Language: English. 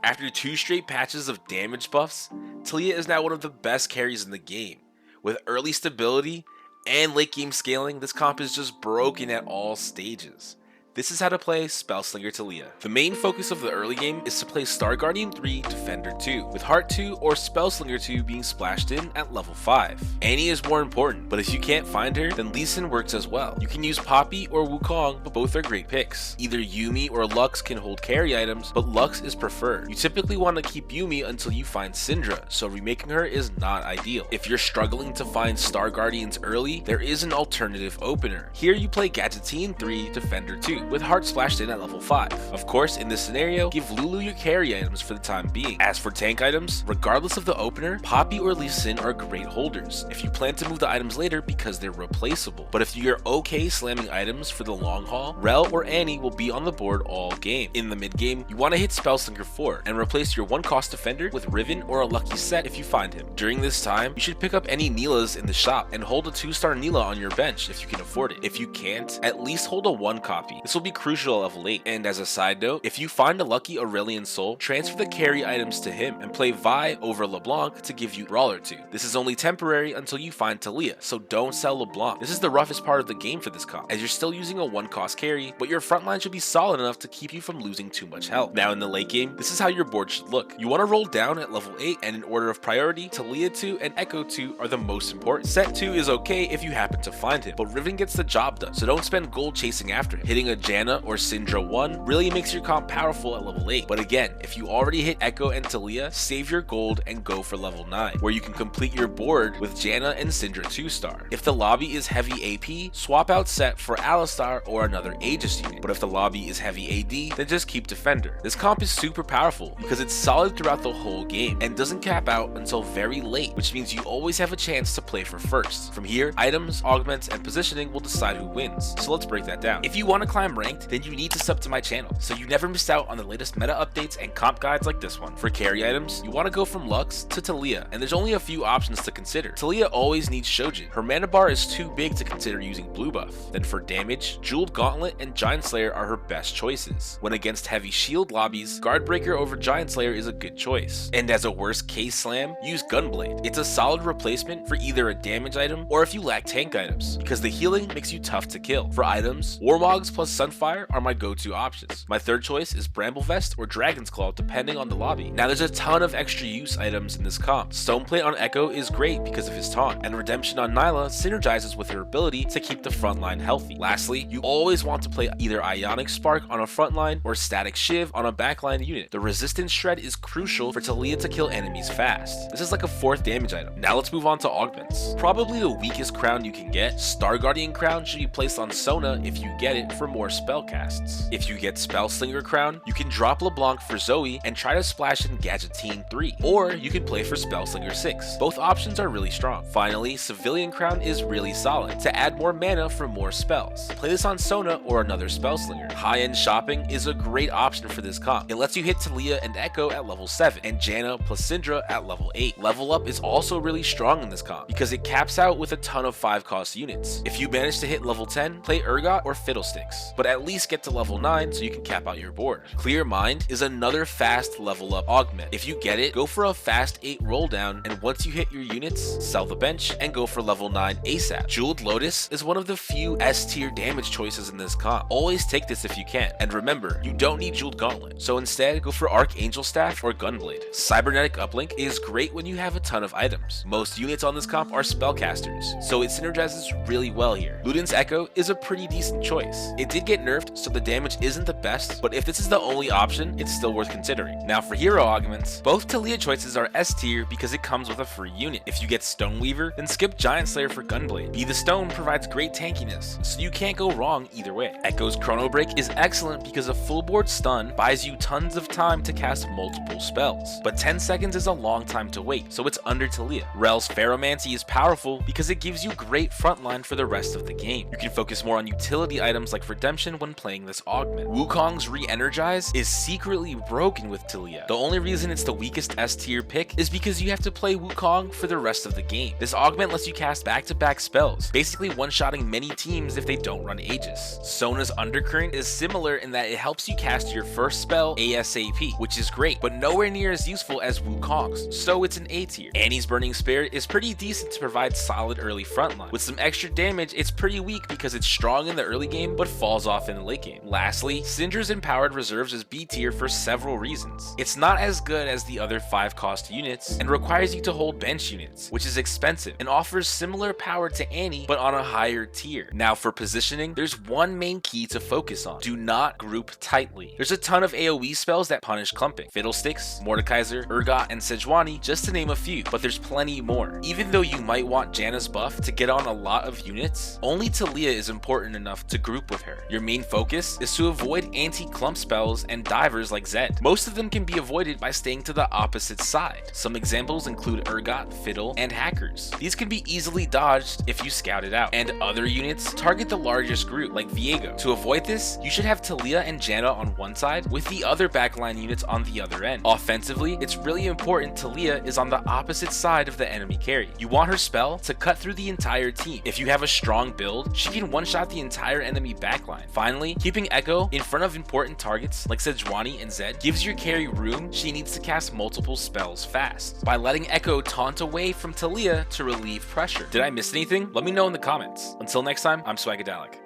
After 2 straight patches of damage buffs, TALIYAH is now one of the best carries in the game. With early stability and late game scaling, this comp is just broken at all stages. This is how to play Spellslinger TALIYAH. The main focus of the early game is to play Star Guardian 3, Defender 2, with Heart 2 or Spellslinger 2 being splashed in at level 5. Annie is more important, but if you can't find her, then Lee Sin works as well. You can use Poppy or Wukong, but both are great picks. Either Yuumi or Lux can hold carry items, but Lux is preferred. You typically want to keep Yuumi until you find Syndra, so remaking her is not ideal. If you're struggling to find Star Guardians early, there is an alternative opener. Here you play Gadgetzan 3, Defender 2, with Heart splashed in at level 5. Of course, in this scenario, give Lulu your carry items for the time being. As for tank items, regardless of the opener, Poppy or Lee Sin are great holders if you plan to move the items later because they're replaceable. But if you're okay slamming items for the long haul, Rel or Annie will be on the board all game. In the mid game, you want to hit Spellslinger 4 and replace your 1-cost defender with Riven or a lucky set if you find him. During this time, you should pick up any Neelas in the shop and hold a 2-star Neela on your bench if you can afford it. If you can't, at least hold a 1 copy. This will be crucial at level 8. And as a side note, if you find a lucky Aurelion Soul, transfer the carry items to him and play Vi over LeBlanc to give you Brawler 2. This is only temporary until you find TALIYAH, so don't sell LeBlanc. This is the roughest part of the game for this comp, as you're still using a 1-cost carry, but your frontline should be solid enough to keep you from losing too much health. Now in the late game, this is how your board should look. You want to roll down at level 8, and in order of priority, TALIYAH 2 and Echo 2 are the most important. Set 2 is okay if you happen to find him, but Riven gets the job done, so don't spend gold chasing after him. Hitting a Janna or Syndra 1 really makes your comp powerful at level 8, but again, if you already hit Echo and TALIYAH, save your gold and go for level 9, where you can complete your board with Janna and Syndra 2-star. If the lobby is heavy AP, swap out Set for Alistar or another Aegis unit, but if the lobby is heavy AD, then just keep Defender. This comp is super powerful because it's solid throughout the whole game and doesn't cap out until very late, which means you always have a chance to play for first. From here, items, augments, and positioning will decide who wins, so let's break that down. If you want to climb ranked, then you need to sub to my channel, so you never miss out on the latest meta updates and comp guides like this one. For carry items, you want to go from Lux to TALIYAH, and there's only a few options to consider. TALIYAH always needs Shojin. Her mana bar is too big to consider using blue buff. Then for damage, Jeweled Gauntlet and Giant Slayer are her best choices. When against heavy shield lobbies, Guardbreaker over Giant Slayer is a good choice. And as a worst case slam, use Gunblade. It's a solid replacement for either a damage item or if you lack tank items, because the healing makes you tough to kill. For items, Warmogs plus Sunfire are my go-to options. My third choice is Bramble Vest or Dragon's Claw depending on the lobby. Now there's a ton of extra use items in this comp. Stoneplate on Echo is great because of his taunt, and Redemption on Nyla synergizes with her ability to keep the front line healthy. Lastly, you always want to play either Ionic Spark on a front line or Static Shiv on a backline unit. The Resistance Shred is crucial for TALIYAH to kill enemies fast. This is like a 4th damage item. Now let's move on to augments. Probably the weakest crown you can get, Star Guardian crown should be placed on Sona if you get it for more spell casts. If you get Spellslinger crown, you can drop LeBlanc for Zoe and try to splash in Gadgetzan 3, or you can play for Spellslinger 6. Both options are really strong. Finally, Civilian crown is really solid to add more mana for more spells. Play this on Sona or another Spellslinger. High-end shopping is a great option for this comp. It lets you hit TALIYAH and Echo at level 7 and Janna plus Syndra at level 8. Level up is also really strong in this comp because it caps out with a ton of 5-cost units. If you manage to hit level 10, play Urgot or Fiddlesticks, but at least get to level 9 so you can cap out your board. Clear Mind is another fast level up augment. If you get it, go for a fast 8 roll down, and once you hit your units, sell the bench and go for level 9 ASAP. Jeweled Lotus is one of the few S tier damage choices in this comp. Always take this if you can, and remember, you don't need Jeweled Gauntlet, so instead go for Archangel Staff or Gunblade. Cybernetic Uplink is great when you have a ton of items. Most units on this comp are spellcasters, so it synergizes really well here. Luden's Echo is a pretty decent choice. It did get nerfed, so the damage isn't the best, but if this is the only option, it's still worth considering. Now for hero augments, both TALIYAH choices are S tier because it comes with a free unit. If you get Stoneweaver, then skip Giant Slayer for Gunblade. Be the Stone provides great tankiness, so you can't go wrong either way. Echo's Chrono Break is excellent because a full board stun buys you tons of time to cast multiple spells, but 10 seconds is a long time to wait, so it's under TALIYAH. Rel's Pheromancy is powerful because it gives you great frontline for the rest of the game. You can focus more on utility items like Redemption redemption when playing this augment. Wukong's re-energize is secretly broken with TALIYAH. The only reason it's the weakest S tier pick is because you have to play Wukong for the rest of the game. This augment lets you cast back-to-back spells, basically one-shotting many teams if they don't run Aegis. Sona's Undercurrent is similar in that it helps you cast your first spell ASAP, which is great, but nowhere near as useful as Wukong's, so it's an A tier. Annie's Burning Spirit is pretty decent to provide solid early frontline. With some extra damage, it's pretty weak because it's strong in the early game, but falls off in the late game. Lastly, Syndra's Empowered Reserves is B tier for several reasons. It's not as good as the other 5-cost units, and requires you to hold bench units, which is expensive, and offers similar power to Annie, but on a higher tier. Now for positioning, there's one main key to focus on. Do not group tightly. There's a ton of AoE spells that punish clumping. Fiddlesticks, Mordekaiser, Urgot, and Sejuani, just to name a few, but there's plenty more. Even though you might want Janna's buff to get on a lot of units, only TALIYAH is important enough to group with her. Your main focus is to avoid anti-clump spells and divers like Zed. Most of them can be avoided by staying to the opposite side. Some examples include Urgot, Fiddle, and Hackers. These can be easily dodged if you scout it out. And other units target the largest group like Viego. To avoid this, you should have TALIYAH and Janna on one side with the other backline units on the other end. Offensively, it's really important TALIYAH is on the opposite side of the enemy carry. You want her spell to cut through the entire team. If you have a strong build, she can one-shot the entire enemy backline. Finally, keeping Echo in front of important targets like Sejuani and Zed gives your carry room she needs to cast multiple spells fast, by letting Echo taunt away from TALIYAH to relieve pressure. Did I miss anything? Let me know in the comments. Until next time, I'm Swagadelic.